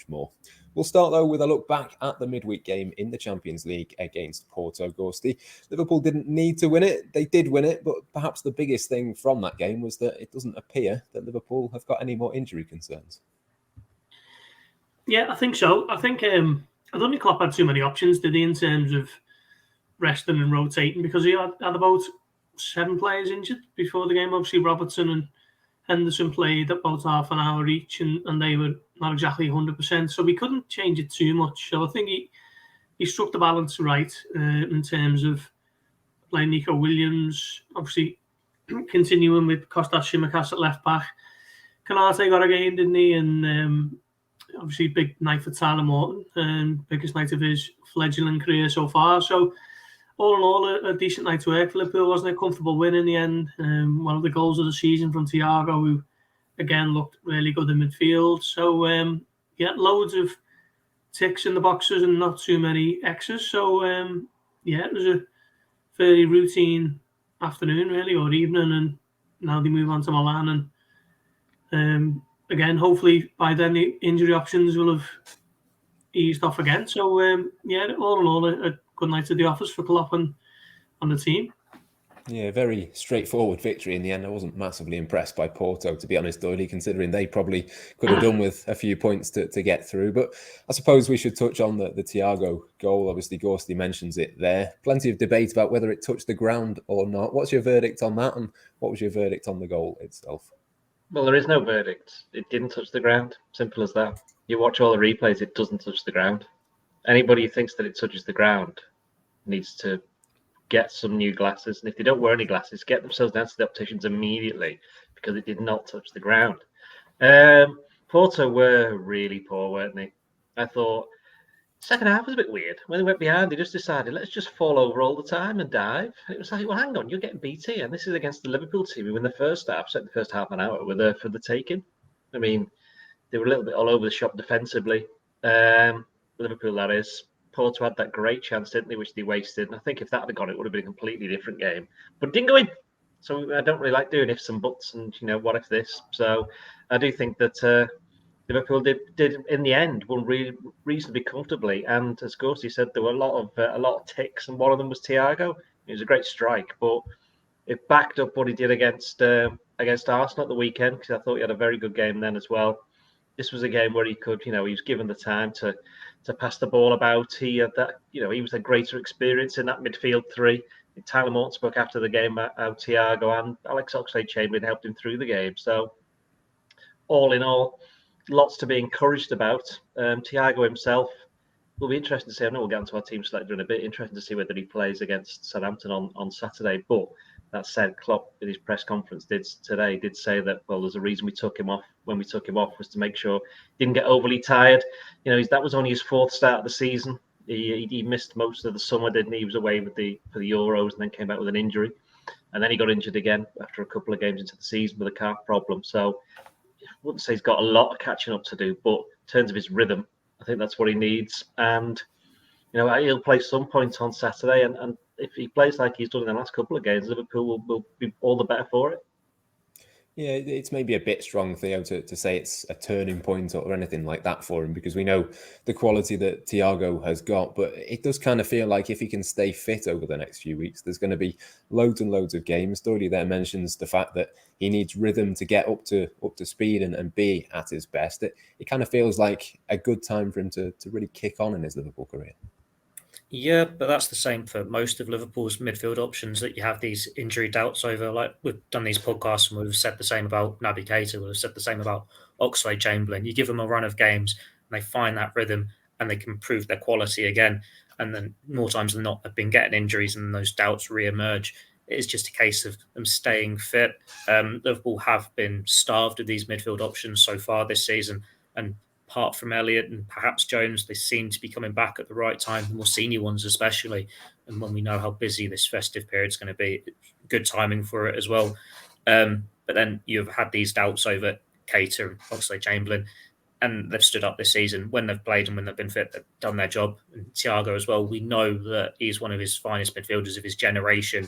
much more. We'll start, though, with a look back at the midweek game in the Champions League against Porto. Gorsty. Liverpool didn't need to win it. They did win it, but perhaps the biggest thing from that game was that it doesn't appear that Liverpool have got any more injury concerns. Yeah, I think so. I think I don't think Klopp had too many options, did he, in terms of resting and rotating, because he had about 7 players injured before the game. Obviously, Robertson and Henderson played about half an hour each, and they were not exactly 100%, so we couldn't change it too much. So I think he struck the balance right in terms of playing Nico Williams, obviously continuing with Kostas Tsimikas at left back. Kanate got a game, didn't he? And obviously big night for Tyler Morton, biggest night of his fledgling career so far. So all in all, a decent night's work for Liverpool, wasn't it? Comfortable win in the end. One of the goals of the season from Thiago, who again looked really good in midfield. So yeah, loads of ticks in the boxes and not too many X's. So yeah, it was a fairly routine afternoon, really, or evening, and now they move on to Milan. And again, hopefully by then the injury options will have eased off again. So yeah, all in all, a good night at the office for Klopp and on the team. Yeah, very straightforward victory in the end. I wasn't massively impressed by Porto, to be honest, Doyley, considering they probably could have done with a few points to get through. But I suppose we should touch on the Thiago goal. Obviously, Gorsty mentions it there. Plenty of debate about whether it touched the ground or not. What's your verdict on that, and what was your verdict on the goal itself? Well, there is no verdict. It didn't touch the ground. Simple as that. You watch all the replays, it doesn't touch the ground. Anybody who thinks that it touches the ground needs to get some new glasses, and if they don't wear any glasses, get themselves down to the opticians immediately, because it did not touch the ground. Porto were really poor, weren't they? I thought second half was a bit weird. When they went behind, they just decided, let's just fall over all the time and dive. It was like, well, hang on, you're getting beat here, and this is against the Liverpool team who in the first half, so the first half an hour, were there for the taking. I mean, they were a little bit all over the shop defensively. Liverpool, that is. Porto had that great chance, didn't they, which they wasted. And I think if that had gone, it would have been a completely different game. But it didn't go in. So I don't really like doing ifs and buts and, what if this. So I do think that Liverpool did in the end won reasonably comfortably. And as Gorsty said, there were a lot of ticks, and one of them was Thiago. It was a great strike, but it backed up what he did against Arsenal at the weekend, because I thought he had a very good game then as well. This was a game where he could, he was given the time to pass the ball about. He had that, he was a greater experience in that midfield three. Tyler Morton spoke after the game about how Thiago and Alex Oxlade-Chamberlain helped him through the game. So, all in all, lots to be encouraged about. Thiago himself will be interesting to see. I know we'll get into our team selector in a bit. Interesting to see whether he plays against Southampton on Saturday. But that said, Klopp in his press conference did say that, well, there's a reason we took him off. When we took him off was to make sure he didn't get overly tired. That was only his fourth start of the season. He missed most of the summer, didn't he? He was away for the Euros and then came back with an injury. And then he got injured again after a couple of games into the season with a calf problem. So I wouldn't say he's got a lot of catching up to do, but in terms of his rhythm, I think that's what he needs. And, he'll play some points on Saturday. And if he plays like he's done in the last couple of games, Liverpool will be all the better for it. Yeah, it's maybe a bit strong, Theo, to say it's a turning point or anything like that for him, because we know the quality that Thiago has got, but it does kind of feel like if he can stay fit over the next few weeks, there's going to be loads and loads of games. Doyley there mentions the fact that he needs rhythm to get up to speed and be at his best. It kind of feels like a good time for him to really kick on in his Liverpool career. Yeah, but that's the same for most of Liverpool's midfield options, that you have these injury doubts over. Like, we've done these podcasts and we've said the same about Naby Keita, we've said the same about Oxlade-Chamberlain. You give them a run of games and they find that rhythm and they can prove their quality again. And then more times than not, they've been getting injuries and those doubts re-emerge. It is just a case of them staying fit. Liverpool have been starved of these midfield options so far this season, and apart from Elliott and perhaps Jones, they seem to be coming back at the right time, the more senior ones especially. And when we know how busy this festive period is going to be, good timing for it as well. But then you've had these doubts over Keita and Oxlade-Chamberlain, and they've stood up this season. When they've played and when they've been fit, they've done their job. And Thiago as well, we know that he's one of his finest midfielders of his generation.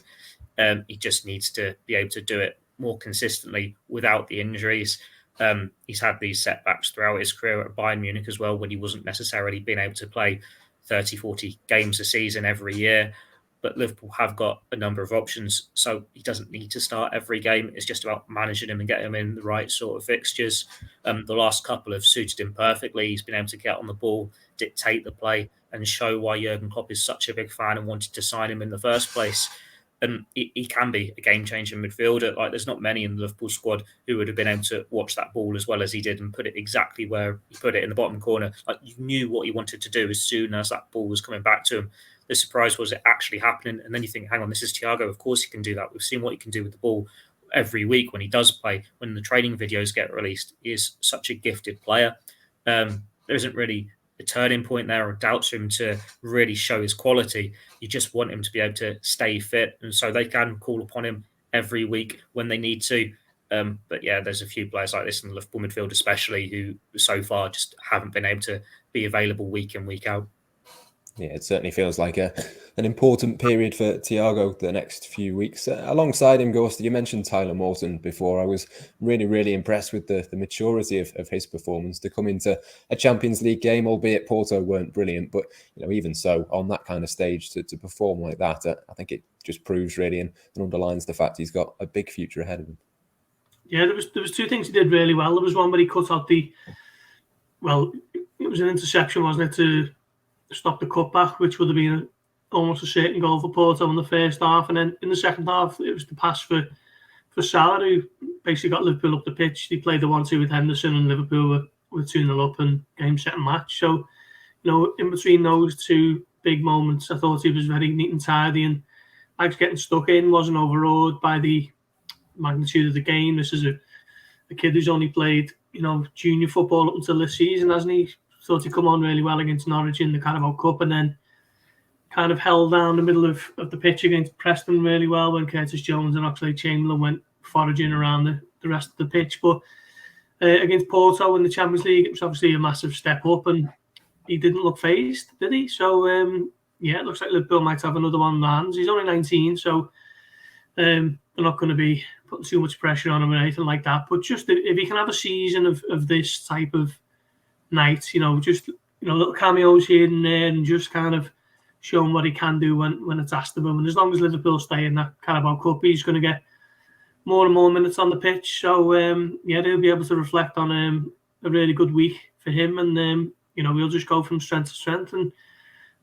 He just needs to be able to do it more consistently without the injuries. He's had these setbacks throughout his career at Bayern Munich as well, when he wasn't necessarily being able to play 30, 40 games a season every year. But Liverpool have got a number of options, so he doesn't need to start every game. It's just about managing him and getting him in the right sort of fixtures. The last couple have suited him perfectly. He's been able to get on the ball, dictate the play, and show why Jurgen Klopp is such a big fan and wanted to sign him in the first place. He can be a game-changing midfielder. Like, there's not many in the Liverpool squad who would have been able to watch that ball as well as he did and put it exactly where he put it, in the bottom corner. Like, you knew what he wanted to do as soon as that ball was coming back to him. The surprise was it actually happening. And then you think, hang on, this is Thiago. Of course he can do that. We've seen what he can do with the ball every week when he does play, when the training videos get released. He is such a gifted player. There isn't really a turning point there or doubts for him to really show his quality. You just want him to be able to stay fit, and so they can call upon him every week when they need to. But yeah, there's a few players like this in the Liverpool midfield especially who so far just haven't been able to be available week in, week out. Yeah, it certainly feels like an important period for Thiago the next few weeks. Alongside him, Ghost, you mentioned Tyler Morton before. I was really, really impressed with the maturity of his performance to come into a Champions League game, albeit Porto weren't brilliant. But even so, on that kind of stage to perform like that, I think it just proves really and underlines the fact he's got a big future ahead of him. Yeah, there was two things he did really well. There was one where he cut out it was an interception, wasn't it, to stop the cutback, which would have been almost a certain goal for Porto in the first half. And then in the second half, it was the pass for Salah, who basically got Liverpool up the pitch. He played the 1-2 with Henderson, and Liverpool were 2-0 up and game, set and match. So, in between those two big moments, I thought he was very neat and tidy, and Mike's getting stuck in, wasn't overawed by the magnitude of the game. This is a kid who's only played, junior football up until this season, hasn't he? Thought he'd come on really well against Norwich in the Carabao Cup, and then kind of held down the middle of the pitch against Preston really well when Curtis Jones and Oxlade-Chamberlain went foraging around the rest of the pitch. But against Porto in the Champions League, it was obviously a massive step up, and he didn't look phased, did he? So, it looks like Liverpool might have another one in the hands. He's only 19, so they're not going to be putting too much pressure on him or anything like that. But just if he can have a season of this type of night, just little cameos here and there, and just kind of showing what he can do when it's asked of him. And as long as Liverpool stay in that Carabao Cup, he's going to get more and more minutes on the pitch. So they'll be able to reflect on a really good week for him, and we'll just go from strength to strength, and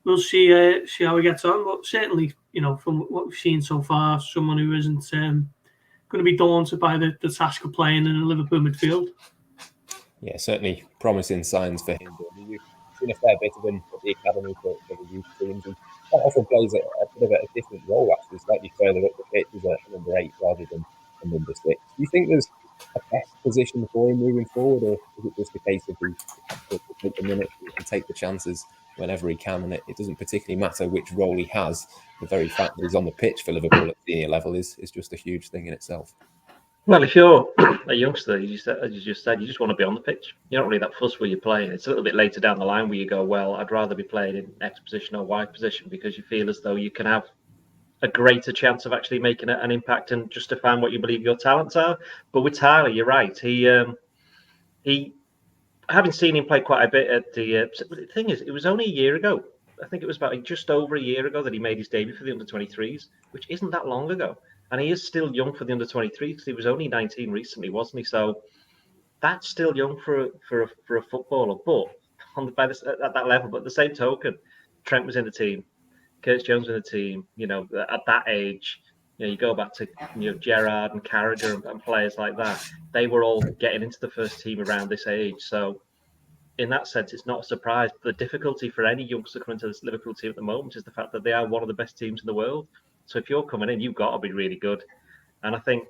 we'll see how he gets on. But certainly, from what we've seen so far, someone who isn't going to be daunted by the task of playing in a Liverpool midfield. Yeah, certainly promising signs for him. You've seen a fair bit of him at the academy for the youth teams. He often plays a bit of a different role, actually, slightly further up the pitch as a number 8 rather than a number 6. Do you think there's a best position for him moving forward, or is it just a case of he take the minutes and take the chances whenever he can, and it doesn't particularly matter which role he has? The very fact that he's on the pitch for Liverpool at senior level is just a huge thing in itself. Well, if you're a youngster, as you just said, you just want to be on the pitch. You're not really that fussed where you're playing. It's a little bit later down the line where you go, well, I'd rather be playing in X position or Y position, because you feel as though you can have a greater chance of actually making an impact and justifying what you believe your talents are. But with Tyler, you're right. He having seen him play quite a bit at the thing is, it was only a year ago. I think it was about just over a year ago that he made his debut for the under-23s, which isn't that long ago. And he is still young for the under-23s, because he was only 19 recently, wasn't he? So that's still young for a footballer. But at that level, but at the same token, Trent was in the team, Curtis Jones in the team. At that age, you go back to Gerrard and Carragher and players like that. They were all getting into the first team around this age. So in that sense, it's not a surprise. The difficulty for any youngster coming to this Liverpool team at the moment is the fact that they are one of the best teams in the world. So if you're coming in, you've got to be really good. And I think,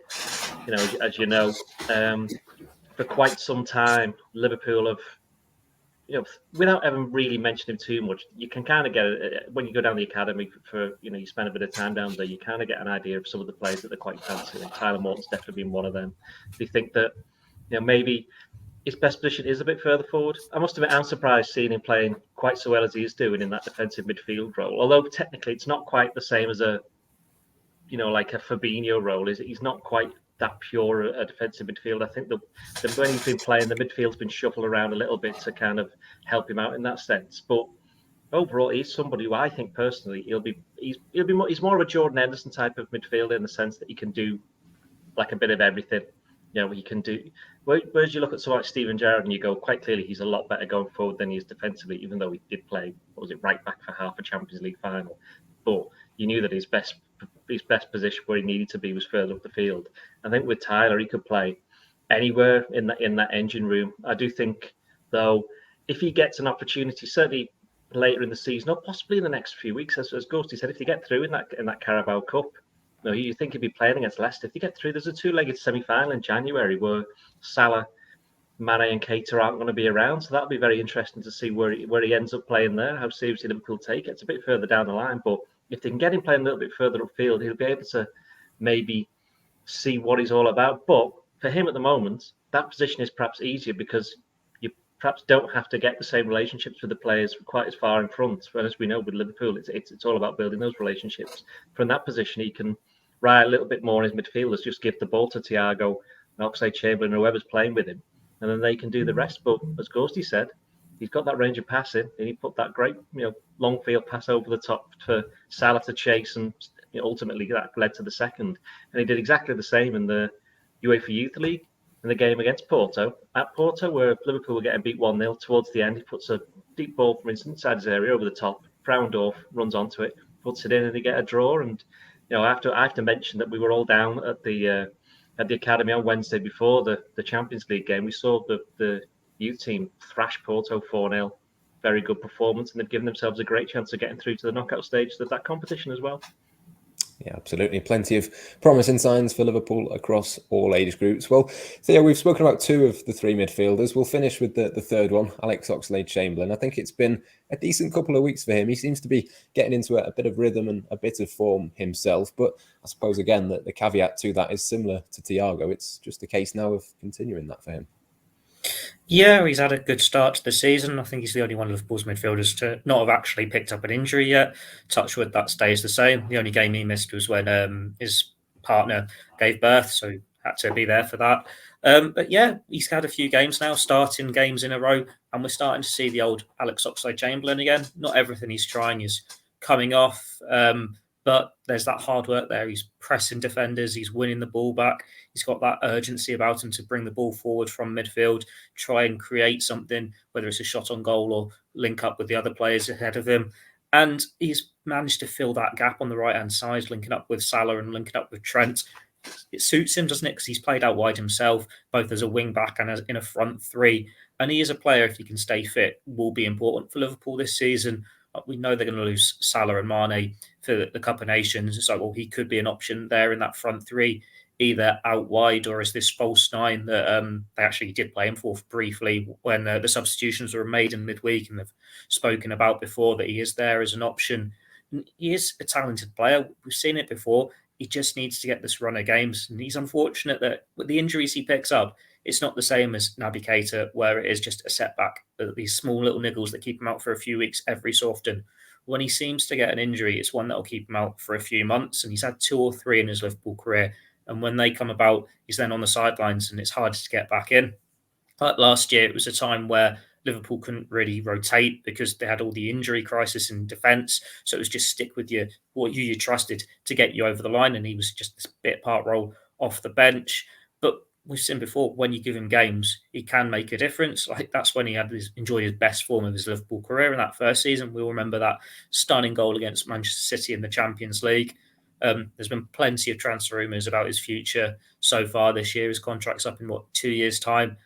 as you know, for quite some time, Liverpool have, without ever really mentioning too much, you can kind of get it when you go down the academy for you spend a bit of time down there, you kind of get an idea of some of the players that they're quite fancy. And Tyler Morton's definitely been one of them. They think that, maybe his best position is a bit further forward. I must admit, I'm surprised seeing him playing quite so well as he is doing in that defensive midfield role. Although technically it's not quite the same as like a Fabinho role. He's not quite that pure a defensive midfield. I think that when he's been playing, the midfield's been shuffled around a little bit to kind of help him out in that sense. But overall, he's somebody who I think personally he's more of a Jordan Henderson type of midfielder in the sense that he can do like a bit of everything. He can do. Whereas you look at someone like Steven Gerrard and you go, quite clearly he's a lot better going forward than he is defensively, even though he did play, right back for half a Champions League final. But you knew that his best position where he needed to be was further up the field. I think with Tyler, he could play anywhere in that engine room. I do think, though, if he gets an opportunity, certainly later in the season, or possibly in the next few weeks, as Ghosty said, if they get through in that Carabao Cup, you think he'd be playing against Leicester. If they get through, there's a two-legged semi-final in January where Salah, Mane and Keita aren't going to be around. So that'll be very interesting to see where he ends up playing there, how seriously Liverpool take it. It's a bit further down the line, but if they can get him playing a little bit further upfield, he'll be able to maybe see what he's all about. But for him at the moment, that position is perhaps easier because you perhaps don't have to get the same relationships with the players quite as far in front. But as we know with Liverpool, it's all about building those relationships. From that position, he can rely a little bit more on his midfielders, just give the ball to Thiago, Oxlade-Chamberlain, whoever's playing with him, and then they can do the rest. But as Ghosty said, he's got that range of passing, and he put that great, long field pass over the top for Salah to chase, and ultimately that led to the second. And he did exactly the same in the UEFA Youth League in the game against Porto. At Porto, where Liverpool were getting beat 1-0, towards the end, he puts a deep ball from inside his area over the top. Fraundorf runs onto it, puts it in, and they get a draw. And I have to mention that we were all down at the academy on Wednesday before the Champions League game. We saw the youth team thrash Porto 4-0. Very good performance, and they've given themselves a great chance of getting through to the knockout stage of that competition as well. Yeah, absolutely. Plenty of promising signs for Liverpool across all age groups. Well, Theo, we've spoken about two of the three midfielders. We'll finish with the third one, Alex Oxlade-Chamberlain. I think it's been a decent couple of weeks for him. He seems to be getting into a bit of rhythm and a bit of form himself. But I suppose, again, that the caveat to that is similar to Thiago. It's just a case now of continuing that for him. Yeah, he's had a good start to the season. I think he's the only one of Liverpool's midfielders to not have actually picked up an injury yet. Touch wood, that stays the same. The only game he missed was when his partner gave birth, so he had to be there for that. But yeah, he's had a few games now, starting games in a row, and we're starting to see the old Alex Oxlade-Chamberlain again. Not everything he's trying is coming off, but there's that hard work there. He's pressing defenders. He's winning the ball back. He's got that urgency about him to bring the ball forward from midfield, try and create something, whether it's a shot on goal or link up with the other players ahead of him. And he's managed to fill that gap on the right-hand side, linking up with Salah and linking up with Trent. It suits him, doesn't it? Because he's played out wide himself, both as a wing-back and as in a front three. And he is a player, if he can stay fit, will be important for Liverpool this season. We know they're going to lose Salah and Mane for the Cup of Nations. So, he could be an option there in that front three, either out wide or as this false nine that they actually did play him for briefly when the substitutions were made in midweek, and they've spoken about before that he is there as an option. He is a talented player. We've seen it before. He just needs to get this run of games. And he's unfortunate that with the injuries he picks up, it's not the same as Naby Keita, where it is just a setback. These small little niggles that keep him out for a few weeks every so often. When he seems to get an injury, it's one that will keep him out for a few months. And he's had 2 or 3 in his Liverpool career. And when they come about, he's then on the sidelines and it's hard to get back in. Like last year, it was a time where Liverpool couldn't really rotate because they had all the injury crisis in defence. So it was just stick with what you trusted to get you over the line. And he was just this bit part role off the bench. But we've seen before, when you give him games, he can make a difference. Like that's when he enjoyed his best form of his Liverpool career in that first season. We'll remember that stunning goal against Manchester City in the Champions League. There's been plenty of transfer rumours about his future so far this year. His contract's up in 2 years' time.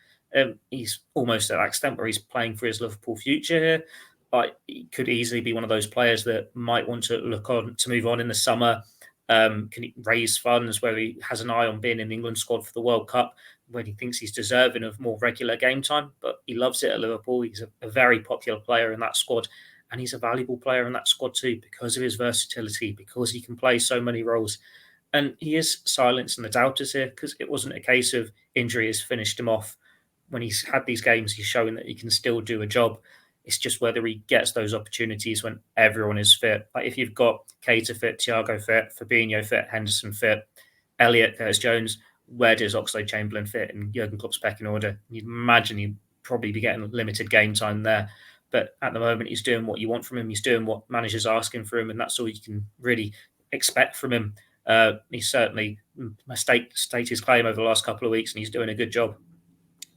He's almost at that extent where he's playing for his Liverpool future here. But he could easily be one of those players that might want to look on to move on in the summer. Can he raise funds where he has an eye on being in the England squad for the World Cup when he thinks he's deserving of more regular game time? But he loves it at Liverpool. He's a very popular player in that squad. And he's a valuable player in that squad too because of his versatility, because he can play so many roles. And he is silencing the doubters here because it wasn't a case of injury has finished him off. When he's had these games, he's showing that he can still do a job. It's just whether he gets those opportunities when everyone is fit. Like if you've got Keita fit, Thiago fit, Fabinho fit, Henderson fit, Elliott, Curtis Jones, where does Oxlade-Chamberlain fit in Jurgen Klopp's pecking order? You'd imagine he'd probably be getting limited game time there. But at the moment, he's doing what you want from him. He's doing what managers are asking for him, and that's all you can really expect from him. He's certainly stated his claim over the last couple of weeks, and he's doing a good job.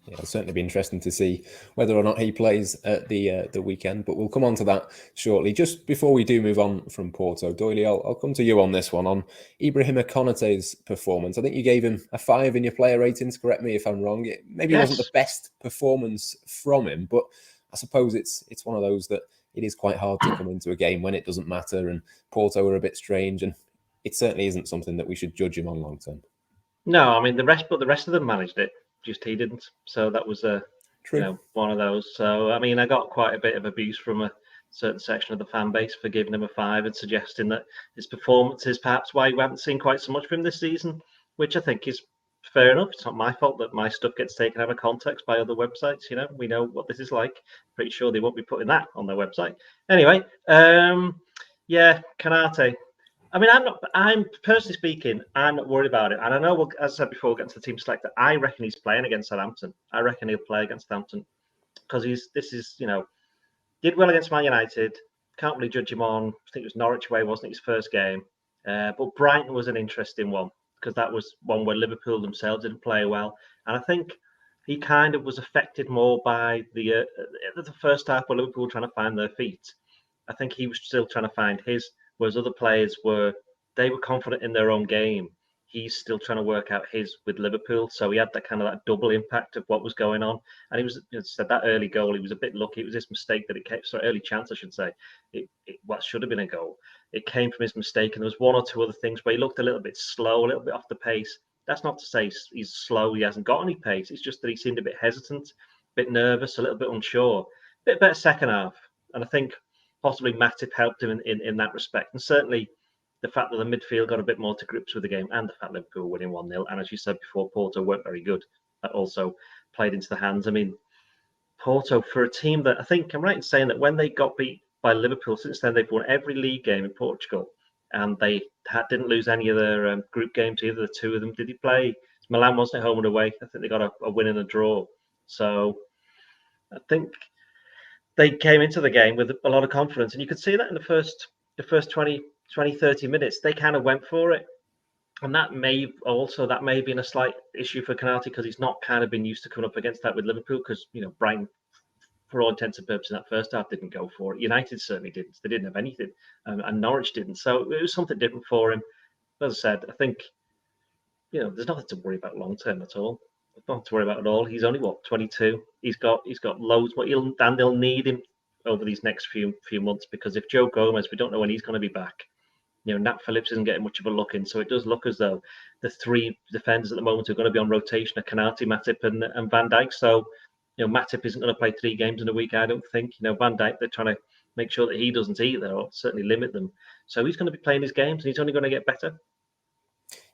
Yeah, it'll certainly be interesting to see whether or not he plays at the weekend, but we'll come on to that shortly. Just before we do move on from Porto, Doyley, I'll come to you on this one, on Ibrahima Konaté's performance. I think you gave him a 5 in your player ratings, correct me if I'm wrong. It maybe wasn't the best performance from him, but I suppose it's one of those that it is quite hard to come into a game when it doesn't matter, and Porto are a bit strange, and it certainly isn't something that we should judge him on long term. No, I mean the rest of them managed it. Just he didn't. So that was one of those. So I mean, I got quite a bit of abuse from a certain section of the fan base for giving him a 5 and suggesting that his performance is perhaps why we haven't seen quite so much from him this season, which I think is fair enough. It's not my fault that my stuff gets taken out of context by other websites. We know what this is like. Pretty sure they won't be putting that on their website. Anyway, Konaté. I mean, I'm personally speaking, I'm not worried about it. And I know, as I said before, getting to the team selector, I reckon he's playing against Southampton. I reckon he'll play against Southampton because did well against Man United. Can't really judge him on, I think it was Norwich away, wasn't it, his first game? But Brighton was an interesting one because that was one where Liverpool themselves didn't play well. And I think he kind of was affected more by the first half where Liverpool were trying to find their feet. I think he was still trying to find his. Whereas other players were confident in their own game. He's still trying to work out his with Liverpool. So he had that double impact of what was going on. And he was, said that early goal, he was a bit lucky. It was his mistake that it came, early chance, I should say. What should have been a goal. It came from his mistake. And there was one or two other things where he looked a little bit slow, a little bit off the pace. That's not to say he's slow, he hasn't got any pace. It's just that he seemed a bit hesitant, a bit nervous, a little bit unsure. A bit better second half. And I think possibly Matip helped him in that respect. And certainly the fact that the midfield got a bit more to grips with the game and the fact Liverpool were winning 1-0. And as you said before, Porto weren't very good. That also played into the hands. I mean, Porto, for a team that I think I'm right in saying that when they got beat by Liverpool, since then they've won every league game in Portugal. And they didn't lose any of their group games, either the two of them. Did he play? Milan wasn't at home and away. I think they got a win and a draw. So I think they came into the game with a lot of confidence, and you could see that in the first 20, 30 minutes, they kind of went for it. And that may have been a slight issue for Konaté because he's not kind of been used to coming up against that with Liverpool because, Brighton, for all intents and purposes, in that first half didn't go for it. United certainly didn't. They didn't have anything, and Norwich didn't. So it was something different for him. As I said, I think, there's nothing to worry about long term at all. Not to worry about at all. He's only 22. He's got loads. They'll need him over these next few months because if Joe Gomez, we don't know when he's going to be back. Nat Phillips isn't getting much of a look in, so it does look as though the 3 defenders at the moment are going to be on rotation: are Konaté, Matip, and Van Dijk. So, Matip isn't going to play 3 games in a week, I don't think. Van Dijk, they're trying to make sure that he doesn't either, or certainly limit them. So he's going to be playing his games, and he's only going to get better.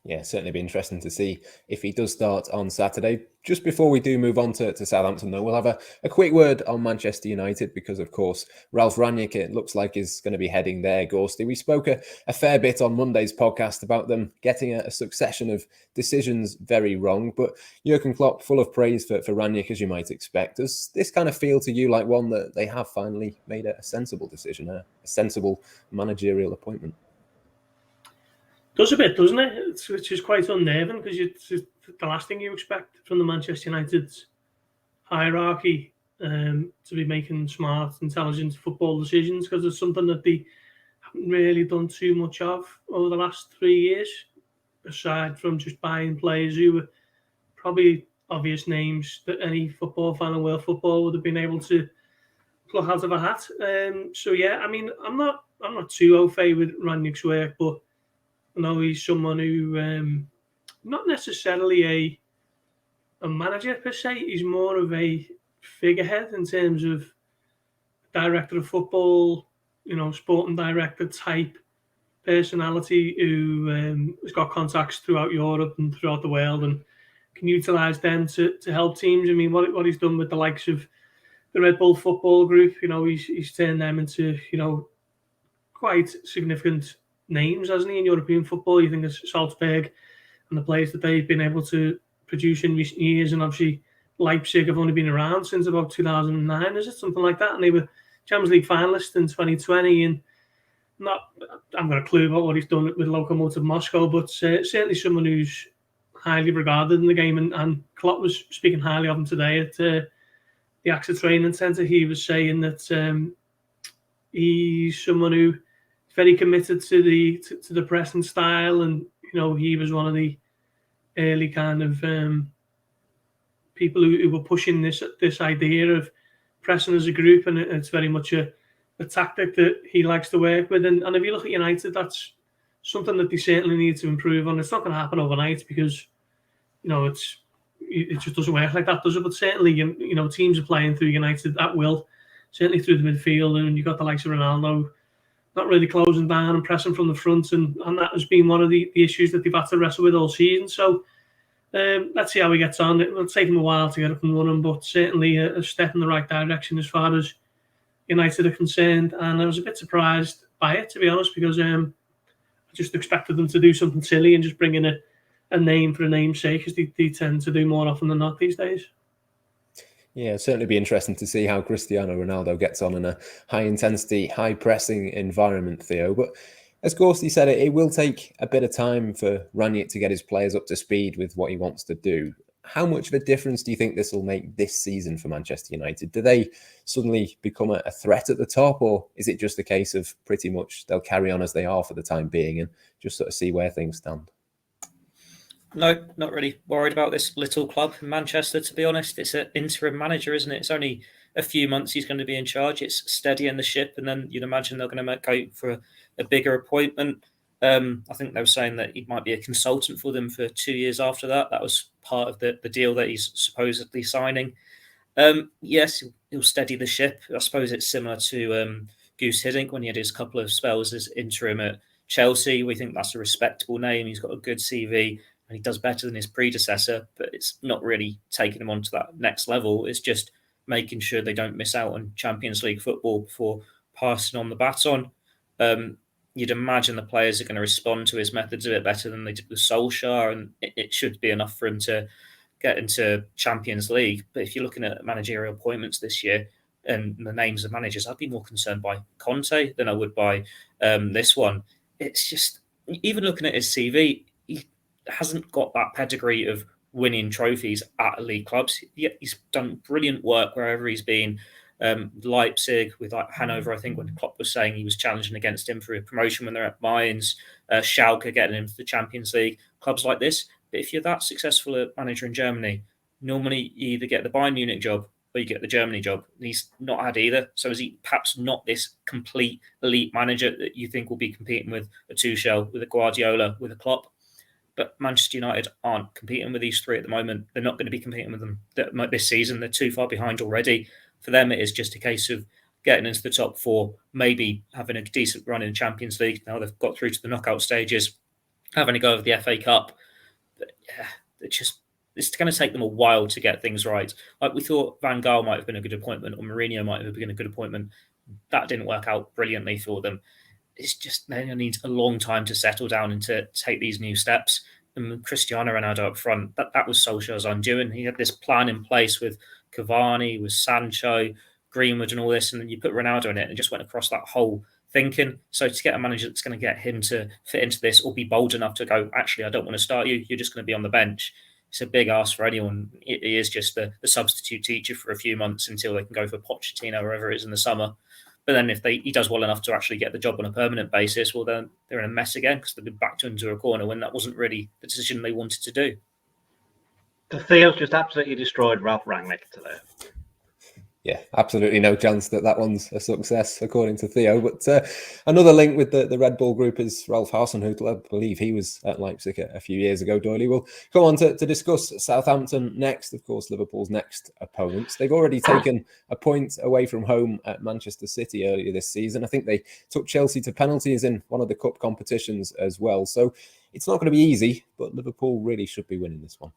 Yeah, certainly be interesting to see if he does start on Saturday. Just before we do move on to Southampton, though, we'll have a quick word on Manchester United because, of course, Ralf Rangnick, it looks like, is going to be heading there, Gorsty. We spoke a fair bit on Monday's podcast about them getting a succession of decisions very wrong, but Jurgen Klopp, full of praise for Rangnick, as you might expect. Does this kind of feel to you like one that they have finally made a sensible decision, a sensible managerial appointment? Does a bit, doesn't it? Which is quite unnerving because it's the last thing you expect from the Manchester United hierarchy to be making smart, intelligent football decisions because it's something that they haven't really done too much of over the last 3 years, aside from just buying players who were probably obvious names that any football fan in world football would have been able to pluck out of a hat. So yeah, I mean, I'm not too au fait with Rangnick's work, but I know he's someone who, not necessarily a manager per se, he's more of a figurehead in terms of director of football, sporting director type personality who has got contacts throughout Europe and throughout the world and can utilise them to help teams. I mean, what he's done with the likes of the Red Bull football group, he's turned them into, quite significant names, hasn't he, in European football? You think of Salzburg and the players that they've been able to produce in recent years. And obviously, Leipzig have only been around since about 2009, is it? Something like that. And they were Champions League finalists in 2020. And I'm got a clue about what he's done with Lokomotiv Moscow, but certainly someone who's highly regarded in the game. And Klopp was speaking highly of him today at the AXA Training Centre. He was saying that he's someone who is very committed to the pressing style, and he was one of the early kind of people who were pushing this idea of pressing as a group, and it's very much a tactic that he likes to work with. And if you look at United, that's something that they certainly need to improve on. It's not going to happen overnight because it just doesn't work like that, does it? But certainly, teams are playing through United at will, certainly through the midfield, and you've got the likes of Ronaldo not really closing down and pressing from the front, and that has been one of the issues that they've had to wrestle with all season. So let's see how he gets on. It will take him a while to get up and running, but certainly a step in the right direction as far as United are concerned. And I was a bit surprised by it, to be honest, because I just expected them to do something silly and just bring in a name for a name's sake, as they tend to do more often than not these days. Yeah, it'll certainly be interesting to see how Cristiano Ronaldo gets on in a high-intensity, high-pressing environment, Theo. But as Gorsty said, it will take a bit of time for Ranić to get his players up to speed with what he wants to do. How much of a difference do you think this will make this season for Manchester United? Do they suddenly become a threat at the top, or is it just a case of pretty much they'll carry on as they are for the time being and just sort of see where things stand? No, not really worried about this little club in Manchester, to be honest. It's an interim manager, isn't it? It's only a few months he's going to be in charge. It's steadying the ship, and then you'd imagine they're going to go for a bigger appointment. I think they were saying that he might be a consultant for them for 2 years after that. That was part of the deal that he's supposedly signing. Yes, he'll steady the ship. I suppose it's similar to Guus Hiddink when he had his couple of spells as interim at Chelsea. We think that's a respectable name. He's got a good CV. And he does better than his predecessor, but it's not really taking him on to that next level. It's just making sure they don't miss out on Champions League football before passing on the baton. You'd imagine the players are going to respond to his methods a bit better than they did with Solskjaer, and it should be enough for him to get into Champions League. But if you're looking at managerial appointments this year and the names of managers, I'd be more concerned by Conte than I would by this one. It's just, even looking at his CV, hasn't got that pedigree of winning trophies at elite clubs. Yet he's done brilliant work wherever he's been. Leipzig, with Hanover, I think when Klopp was saying he was challenging against him for a promotion when they're at Mainz, Schalke getting into the Champions League, clubs like this. But if you're that successful a manager in Germany, normally you either get the Bayern Munich job or you get the Germany job. He's not had either. So is he perhaps not this complete elite manager that you think will be competing with a Tuchel, with a Guardiola, with a Klopp? But Manchester United aren't competing with these three at the moment. They're not going to be competing with them this season. They're too far behind already. For them, it is just a case of getting into the top four, maybe having a decent run in Champions League. Now they've got through to the knockout stages, having a go of the FA Cup. But yeah, it's going to take them a while to get things right. Like we thought Van Gaal might have been a good appointment, or Mourinho might have been a good appointment. That didn't work out brilliantly for them. It's just they need a long time to settle down and to take these new steps. And Cristiano Ronaldo up front, that was Solskjaer's undoing. He had this plan in place with Cavani, with Sancho, Greenwood and all this, and then you put Ronaldo in it and just went across that whole thinking. So to get a manager that's going to get him to fit into this or be bold enough to go, actually, I don't want to start you, you're just going to be on the bench. It's a big ask for anyone. He is just the substitute teacher for a few months until they can go for Pochettino, wherever it is in the summer. But then if he does well enough to actually get the job on a permanent basis, well, then they're in a mess again because they've been backed into a corner when that wasn't really the decision they wanted to do. Theo's just absolutely destroyed Ralph Rangnick today. Yeah, absolutely no chance that one's a success, according to Theo. But another link with the Red Bull group is Ralph Hasenhüttl. I believe he was at Leipzig a few years ago, Doyley. We'll come on to discuss Southampton next, of course, Liverpool's next opponents. They've already taken a point away from home at Manchester City earlier this season. I think they took Chelsea to penalties in one of the cup competitions as well. So it's not going to be easy, but Liverpool really should be winning this one.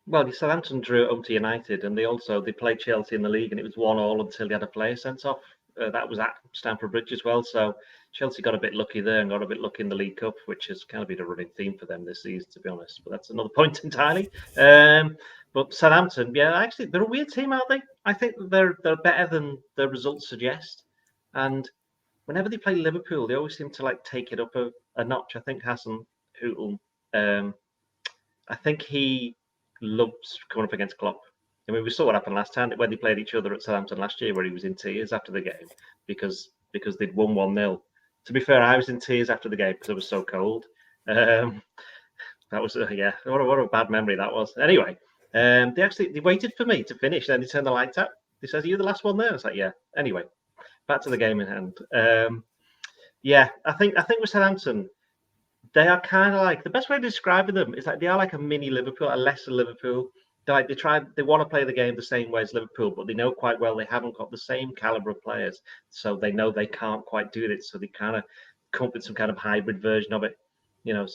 Well, Southampton drew at home to United, and they played Chelsea in the league, and it was 1-1 until they had a player sent off that was at Stamford Bridge as well. So Chelsea got a bit lucky there and got a bit lucky in the League Cup, which has kind of been a running theme for them this season, to be honest. But that's another point entirely. But Southampton, yeah, actually, they're a weird team, aren't they? I think they're better than the results suggest. And whenever they play Liverpool, they always seem to like take it up a notch. I think Hassan Hootel, I think he loves coming up against Klopp. I mean, we saw what happened last time when they played each other at Southampton last year, where he was in tears after the game because they'd won 1-0. To be fair, I was in tears after the game because it was so cold. That was what a bad memory that was. Anyway, they waited for me to finish, then they turned the lights out. They said, "Are you the last one there?" I was like, "Yeah." Anyway, back to the game in hand. I think with Southampton, they are kind of like, the best way of describing them is like they are like a mini Liverpool, a lesser Liverpool. They want to play the game the same way as Liverpool, but they know quite well they haven't got the same caliber of players, so they know they can't quite do it. So they kind of come up with some kind of hybrid version of it, And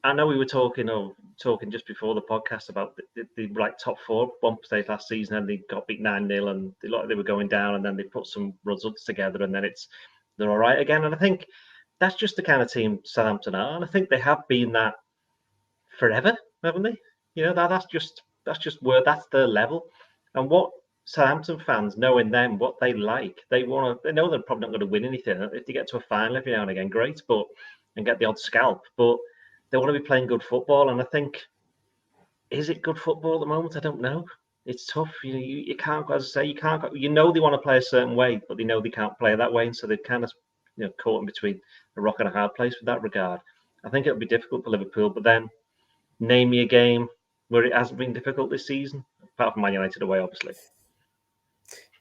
I know we were talking just before the podcast about the like top four at one stage last season, and they got beat 9-0, and they looked like they were going down, and then they put some results together, and then they're all right again. And I think that's just the kind of team Southampton are, and I think they have been that forever, haven't they? That's their level. And what Southampton fans, knowing them, what they like, they know they're probably not going to win anything. If they get to a final every now and again, great, and get the odd scalp, but they want to be playing good football. And I think, is it good football at the moment? I don't know. It's tough. You can't, as I say, you can't. They want to play a certain way, but they know they can't play that way, and so they're kind of caught in between a rock and a hard place with that regard. I think it'll be difficult for Liverpool, but then name me a game where it hasn't been difficult this season, apart from Man United away, obviously.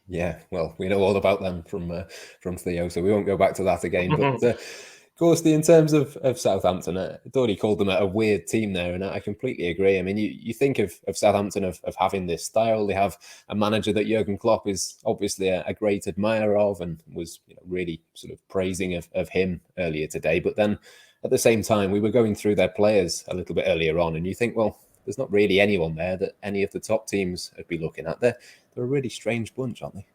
Yeah, well, we know all about them from Theo, so we won't go back to that again. But of course, in terms of Southampton, I thought he called them a weird team there, and I completely agree. I mean, you think of Southampton of having this style. They have a manager that Jurgen Klopp is obviously a great admirer of, and was really sort of praising of him earlier today. But then at the same time, we were going through their players a little bit earlier on, and you think, well, there's not really anyone there that any of the top teams would be looking at. They're a really strange bunch, aren't they?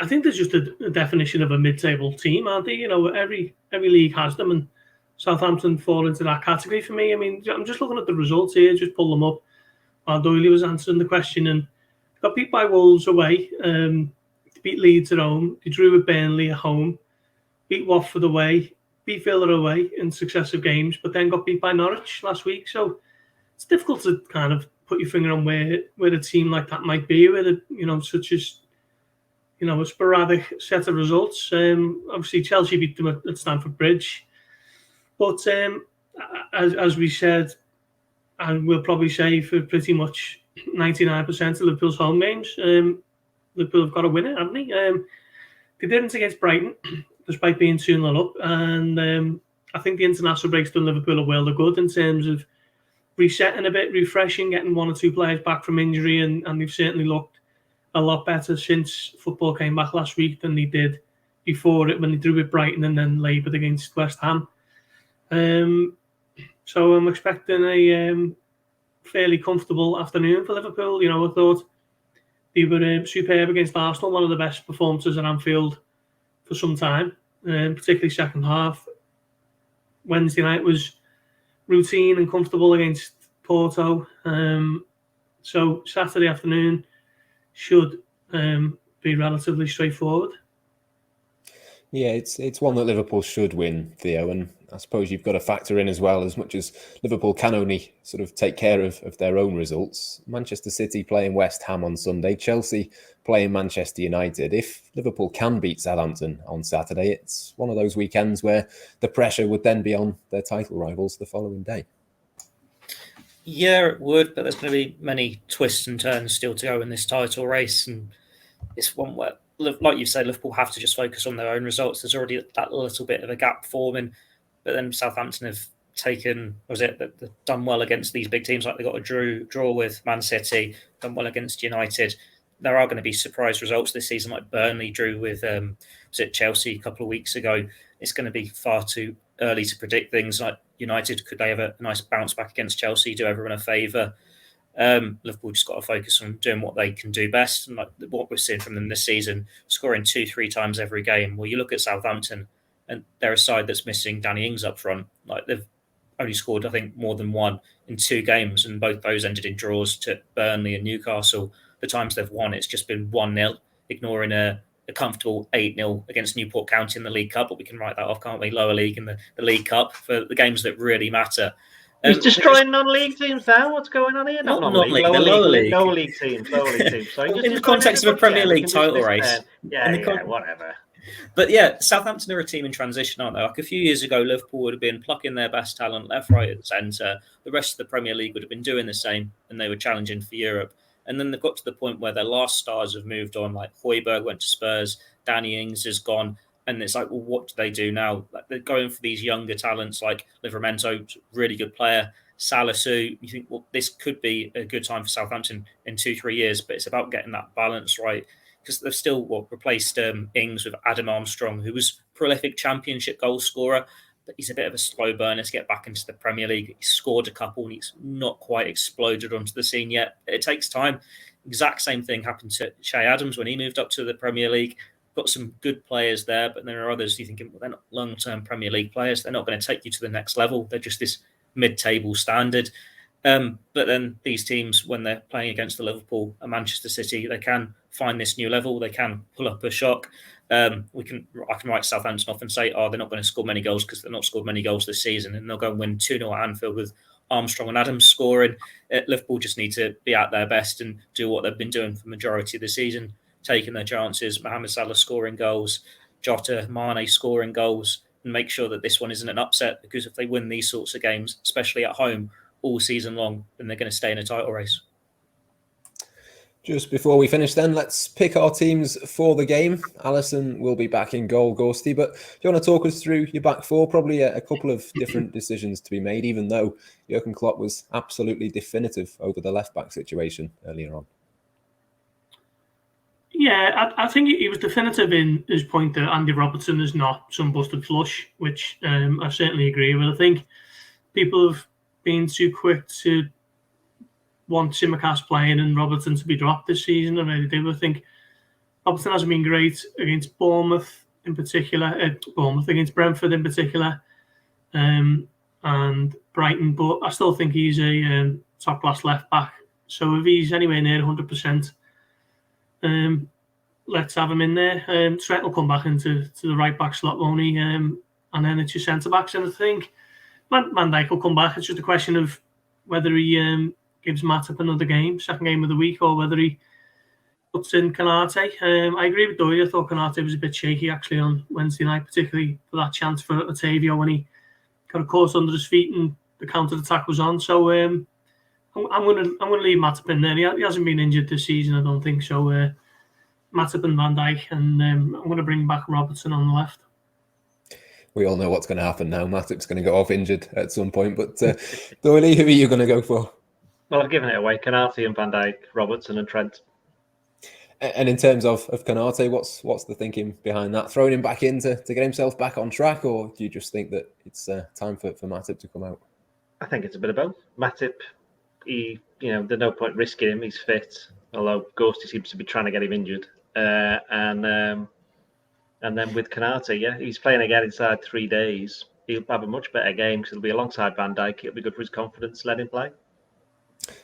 I think there's just a definition of a mid-table team, aren't they? Every league has them, and Southampton fall into that category for me. I mean, I'm just looking at the results here, just pull them up while Doyley was answering the question, and got beat by Wolves away, beat Leeds at home, they drew with Burnley at home, beat Watford away, beat Villa away in successive games, but then got beat by Norwich last week. So it's difficult to kind of put your finger on where a team like that might be, where such as a sporadic set of results. Obviously, Chelsea beat them at Stamford Bridge, but as we said, and we'll probably say for pretty much 99% of Liverpool's home games, Liverpool have got to win it, haven't they? They didn't against Brighton, despite being 2-0 up, and I think the international break's done Liverpool a world of good in terms of resetting a bit, refreshing, getting one or two players back from injury, and they've certainly looked a lot better since football came back last week than they did before it, when they drew with Brighton and then laboured against West Ham. So I'm expecting a fairly comfortable afternoon for Liverpool. I thought they were superb against Arsenal, one of the best performances at Anfield for some time, particularly second half. Wednesday night was routine and comfortable against Porto. So Saturday afternoon should be relatively straightforward. Yeah, it's one that Liverpool should win, Theo, and I suppose you've got to factor in as well, as much as Liverpool can only sort of take care of their own results. Manchester City playing West Ham on Sunday, Chelsea playing Manchester United. If Liverpool can beat Southampton on Saturday, it's one of those weekends where the pressure would then be on their title rivals the following day. Yeah, it would, but there's going to be many twists and turns still to go in this title race, and it's one where, like you say, Liverpool have to just focus on their own results. There's already that little bit of a gap forming, but then Southampton have done well against these big teams, like they got a draw with Man City, done well against United. There are going to be surprise results this season, like Burnley drew with Chelsea a couple of weeks ago. It's going to be far too early to predict things. Like United, could they have a nice bounce back against Chelsea, do everyone a favour? Liverpool just got to focus on doing what they can do best, and like what we're seeing from them this season, scoring 2-3 times every game. Well, you look at Southampton, and they're a side that's missing Danny Ings up front. Like they've only scored, I think, more than one in 2 games, and both those ended in draws to Burnley and Newcastle. The times they've won, it's just been 1-0, ignoring a comfortable 8-0 against Newport County in the League Cup, but we can write that off, can't we? Lower league in the League Cup for the games that really matter. He's destroying non-league teams now. What's going on here? Not non-league, lower league. Lower league teams. So in the context of a Premier League title race. Whatever. But yeah, Southampton are a team in transition, aren't they? Like a few years ago, Liverpool would have been plucking their best talent left, right, and centre. The rest of the Premier League would have been doing the same, and they were challenging for Europe. And then they've got to the point where their last stars have moved on, like Højbjerg went to Spurs, Danny Ings is gone. And it's like, well, what do they do now? Like they're going for these younger talents like Livramento, really good player. Salisu, you think, well, this could be a good time for Southampton in 2-3 years, but it's about getting that balance right. Because they've still replaced Ings with Adam Armstrong, who was prolific championship goal scorer, but he's a bit of a slow burner to get back into the Premier League. He scored a couple and he's not quite exploded onto the scene yet. It takes time. Exact same thing happened to Che Adams when he moved up to the Premier League. Got some good players there, but there are others you think, well, they're not long-term Premier League players. They're not going to take you to the next level. They're just this mid-table standard. But then these teams, when they're playing against the Liverpool and Manchester City, they can find this new level. They can pull up a shock. I can write Southampton off and say, they're not going to score many goals because they've not scored many goals this season, and they'll go and win 2-0 at Anfield with Armstrong and Adams scoring. Liverpool just need to be at their best and do what they've been doing for the majority of the season, taking their chances, Mohamed Salah scoring goals, Jota, Mane scoring goals, and make sure that this one isn't an upset, because if they win these sorts of games, especially at home, all season long, then they're going to stay in a title race. Just before we finish then, let's pick our teams for the game. Alisson will be back in goal, Ghosty, but do you want to talk us through your back four? Probably a couple of different decisions to be made, even though Jurgen Klopp was absolutely definitive over the left-back situation earlier on. Yeah, I think he was definitive in his point that Andy Robertson is not some busted flush, which I certainly agree with. I think people have been too quick to want Tsimikas playing and Robertson to be dropped this season. I really do. I think Robertson hasn't been great against Bournemouth in particular, against Brentford in particular, and Brighton, but I still think he's a top-class left-back. So if he's anywhere near 100%, let's have him in there. Trent will come back into the right-back slot, won't he? And then it's your centre-backs, and I think Van Dijk will come back. It's just a question of whether he gives Matip another game, second game of the week, or whether he puts in Konate. I agree with Doyle. I thought Konate was a bit shaky actually on Wednesday night, particularly for that chance for Otavio when he got a course under his feet and the counter attack was on. So I'm going to leave Matip in there. He hasn't been injured this season, I don't think. So Matip and Van Dijk, and I'm going to bring back Robertson on the left. We all know what's going to happen now. Matip's going to go off injured at some point. But Doyle, who are you going to go for? Well, I've given it away. Konate and Van Dijk, Robertson and Trent. And in terms of Konate, what's the thinking behind that? Throwing him back in to get himself back on track, or do you just think that it's time for Matip to come out? I think it's a bit of both. Matip, there's no point risking him. He's fit, although Ghosty seems to be trying to get him injured. And then with Konate, he's playing again inside 3 days. He'll have a much better game because he'll be alongside Van Dijk. It'll be good for his confidence. Let him play.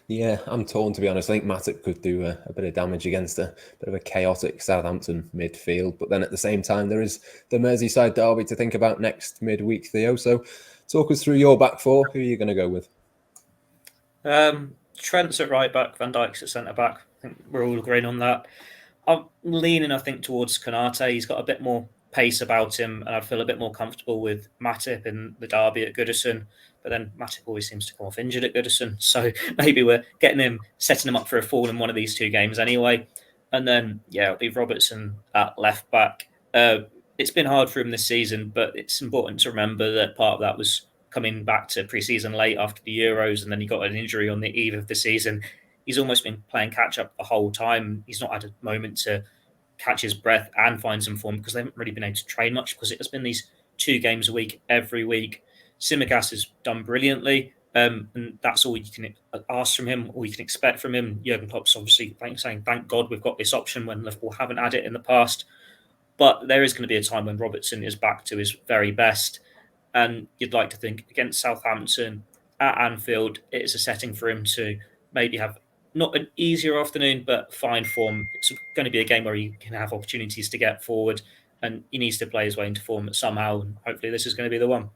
Yeah, I'm torn, to be honest. I think Matip could do a bit of damage against a bit of a chaotic Southampton midfield. But then at the same time, there is the Merseyside derby to think about next midweek, Theo. So talk us through your back four. Who are you going to go with? Trent's at right back, Van Dijk's at centre back. I think we're all agreeing on that. I'm leaning, I think, towards Konate. He's got a bit more pace about him, and I feel a bit more comfortable with Matip in the derby at Goodison. But then Matip always seems to come off injured at Goodison. So maybe we're setting him up for a fall in one of these two games anyway. And then, it'll be Robertson at left back. It's been hard for him this season, but it's important to remember that part of that was coming back to pre-season late after the Euros, and then he got an injury on the eve of the season. He's almost been playing catch-up the whole time. He's not had a moment to catch his breath and find some form because they haven't really been able to train much because it has been these 2 games a week every week. Tsimikas has done brilliantly, And that's all you can ask from him, all you can expect from him. Jurgen Klopp's obviously saying, thank God we've got this option when Liverpool haven't had it in the past. But there is going to be a time when Robertson is back to his very best. And you'd like to think against Southampton at Anfield, it is a setting for him to maybe have not an easier afternoon, but fine form. It's going to be a game where he can have opportunities to get forward, and he needs to play his way into form somehow. And hopefully this is going to be the one.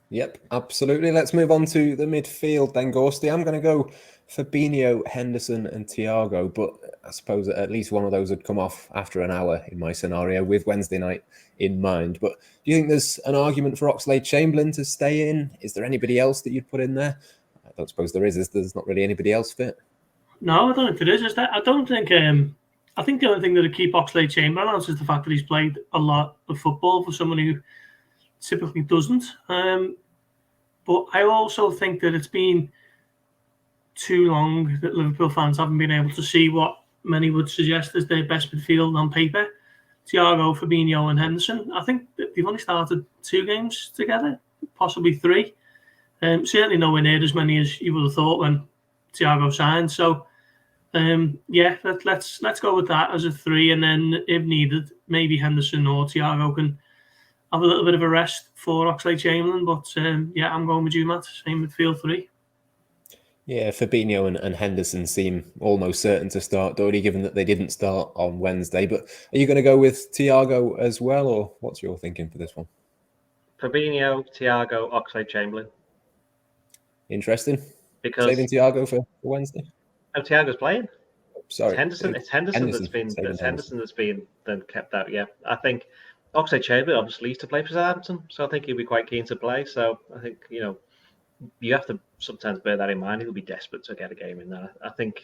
Yep, absolutely. Let's move on to the midfield then, Gorsty. I'm going to go Fabinho, Henderson and Thiago, but I suppose at least one of those would come off after an hour in my scenario with Wednesday night in mind. But do you think there's an argument for Oxlade-Chamberlain to stay in? Is there anybody else that you'd put in there? I don't suppose there is. There's not really anybody else fit. No, I don't think there is. I don't think... I think the only thing that would keep Oxlade-Chamberlain out is the fact that he's played a lot of football for someone who typically doesn't. But I also think that it's been too long that Liverpool fans haven't been able to see what many would suggest is their best midfield on paper. Thiago, Fabinho and Henderson. I think that they've only started 2 games together, possibly 3. Certainly nowhere near as many as you would have thought when Thiago signed. So, let's go with that as a 3. And then if needed, maybe Henderson or Thiago can have a little bit of a rest for Oxlade-Chamberlain. But, I'm going with you, Matt. Same midfield 3. Yeah, Fabinho and Henderson seem almost certain to start, Doherty, given that they didn't start on Wednesday. But are you going to go with Thiago as well, or what's your thinking for this one? Fabinho, Thiago, Oxlade-Chamberlain. Interesting. Because saving Thiago for Wednesday? No, Thiago's playing. Sorry. It's Henderson that's been then kept out, yeah. I think Oxlade-Chamberlain obviously used to play for Southampton, so I think he'll be quite keen to play. So I think, you have to sometimes bear that in mind. He'll be desperate to get a game in there. I think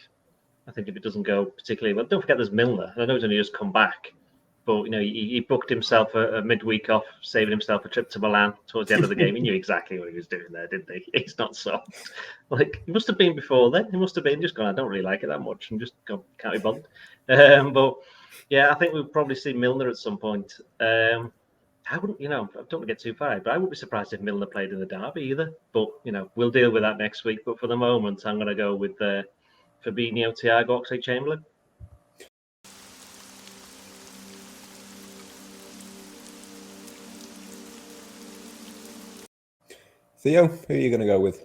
if it doesn't go particularly well, don't forget there's Milner. I know he's only just come back, but he booked himself a midweek off, saving himself a trip to Milan towards the end of the game. He knew exactly what he was doing there, didn't he? He's not soft. Like he must have been before then. He must have been just gone, I don't really like it that much, and just gone, can't be bothered. But yeah, I think we'll probably see Milner at some point. I wouldn't, I don't want to get too far, but I wouldn't be surprised if Milner played in the derby either. But, we'll deal with that next week. But for the moment, I'm going to go with Fabinho, Thiago, Oxlade-Chamberlain. Theo, who are you going to go with?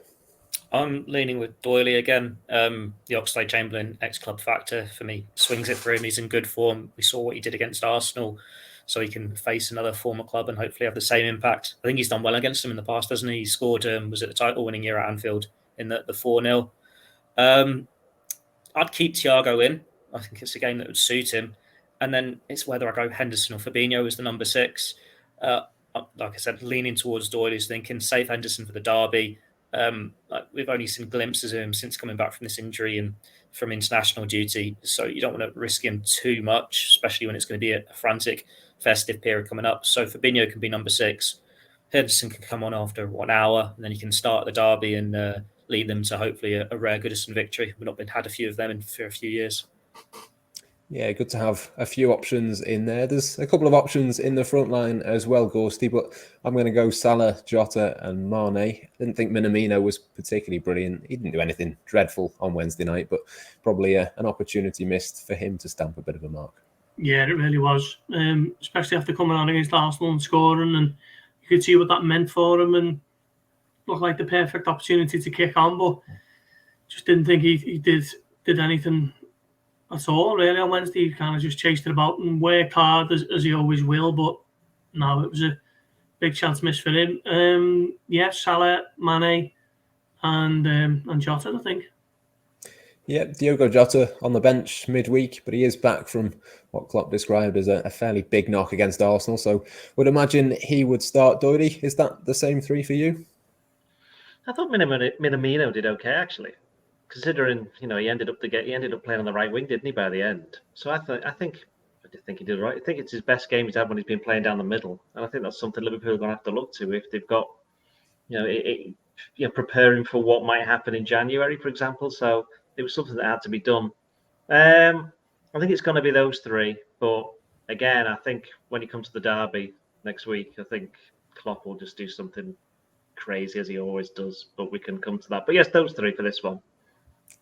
I'm leaning with Doyley again. The Oxlade-Chamberlain ex-club factor for me swings it for him. He's in good form. We saw what he did against Arsenal, so he can face another former club and hopefully have the same impact. I think he's done well against them in the past, hasn't he? He scored, was it the title-winning year at Anfield in the 4-0. I'd keep Thiago in. I think it's a game that would suit him. And then it's whether I go Henderson or Fabinho as the number 6. Like I said, leaning towards Doyley's thinking, save Henderson for the derby. We've only seen glimpses of him since coming back from this injury and from international duty. So you don't want to risk him too much, especially when it's going to be a frantic festive period coming up. So Fabinho can be number 6. Henderson can come on after 1 hour, and then he can start the derby and lead them to hopefully a rare Goodison victory. We've not had a few of them for a few years. Yeah, good to have a few options in there. There's a couple of options in the front line as well, Gorsty, but I'm going to go Salah, Jota and Mane. I didn't think Minamino was particularly brilliant. He didn't do anything dreadful on Wednesday night, but probably an opportunity missed for him to stamp a bit of a mark. Yeah, it really was, especially after coming on against Arsenal and scoring, and you could see what that meant for him and looked like the perfect opportunity to kick on, but just didn't think he did anything at all, really, on Wednesday. He kind of just chased it about and worked hard, as he always will, but no, it was a big chance missed for him. Salah, Mane and Jota, I think. Yeah, Diogo Jota on the bench midweek, but he is back from what Klopp described as a fairly big knock against Arsenal, so would imagine he would start. Doherty, is that the same 3 for you? I thought Minamino did okay, actually, considering he ended up playing on the right wing, didn't he, by the end? So I think he did right. I think it's his best game he's had when he's been playing down the middle, and I think that's something Liverpool are going to have to look to if they've got preparing for what might happen in January, for example. So it was something that had to be done. I think it's going to be those 3, but again, I think when he comes to the derby next week, I think Klopp will just do something crazy as he always does, but we can come to that. But yes, those three for this one.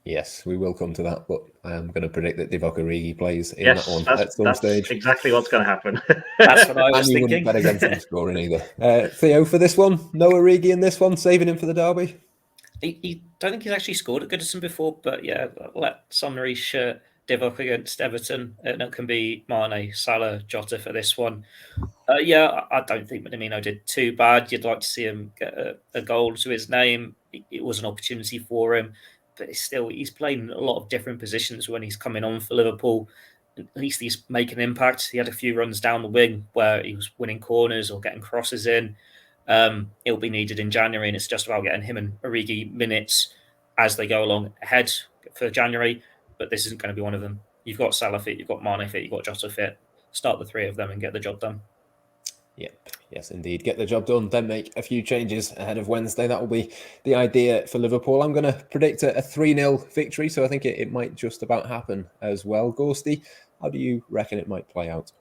Yes, we will come to that, but I am going to predict that Divock Origi plays in Yes, that one that's, at some that's stage. exactly what's going to happen. That's what I was And you thinking. wouldn't bet against him scoring either. Theo, for this one, no Origi in this one, saving him for the derby? He don't think he's actually scored at Goodison before, but yeah, let Sonnery shirt Divock against Everton. And it can be Mane, Salah, Jota for this one. I don't think Minamino did too bad. You'd like to see him get a goal to his name. It was an opportunity for him, but he's playing a lot of different positions when he's coming on for Liverpool. At least he's making an impact. He had a few runs down the wing where he was winning corners or getting crosses in. It'll be needed in January, and it's just about getting him and Origi minutes as they go along ahead for January. But this isn't going to be one of them. You've got Salah fit, you've got Mane fit, you've got Jota fit. Start the three of them and get the job done. Yep. Yes, indeed. Get the job done, then make a few changes ahead of Wednesday. That will be the idea for Liverpool. I'm going to predict a 3-0 victory, so I think it might just about happen as well. Gorsty, how do you reckon it might play out?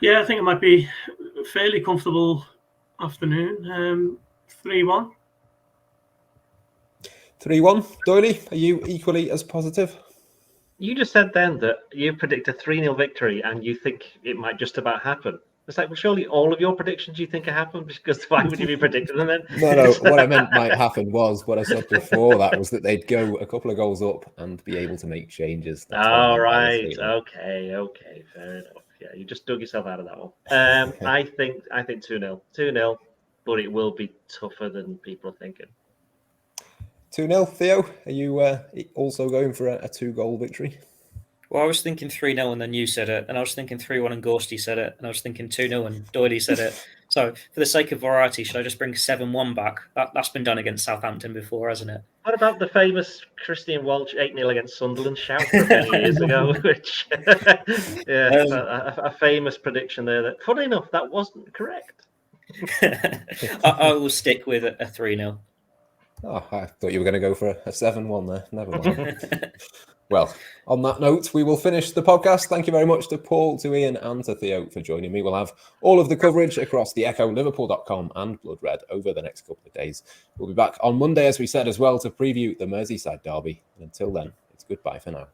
Yeah, I think it might be a fairly comfortable afternoon. 3-1. 3-1. Doyley, are you equally as positive? You just said then that you predict a 3-0 victory and you think it might just about happen. It's like, well, surely all of your predictions you think are happen, because why would you be predicting them then? No, what I meant might happen was what I said before. That was that they'd go a couple of goals up and be able to make changes. All right. Okay. Fair enough. Yeah, you just dug yourself out of that one. I think 2-0. 2-0, but it will be tougher than people are thinking. 2-0. Theo, are you also going for a 2-goal victory? Well, I was thinking 3-0 and then you said it, and I was thinking 3-1 and Gorsty said it, and I was thinking 2-0 and Doyley said it. So, for the sake of variety, should I just bring 7-1 back? That's been done against Southampton before, hasn't it? What about the famous Christian Walsh 8-0 against Sunderland shout from many years ago? Which, a famous prediction there. That, funny enough, that wasn't correct. I will stick with a 3-0. Oh, I thought you were going to go for a 7-1 there. Never mind. Well, on that note, we will finish the podcast. Thank you very much to Paul, to Ian, and to Theo for joining me. We'll have all of the coverage across the Echo, Liverpool.com, and Blood Red over the next couple of days. We'll be back on Monday, as we said, as well, to preview the Merseyside derby. And until then, it's goodbye for now.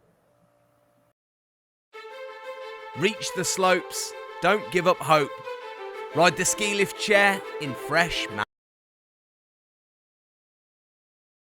Reach the slopes. Don't give up hope. Ride the ski lift chair in fresh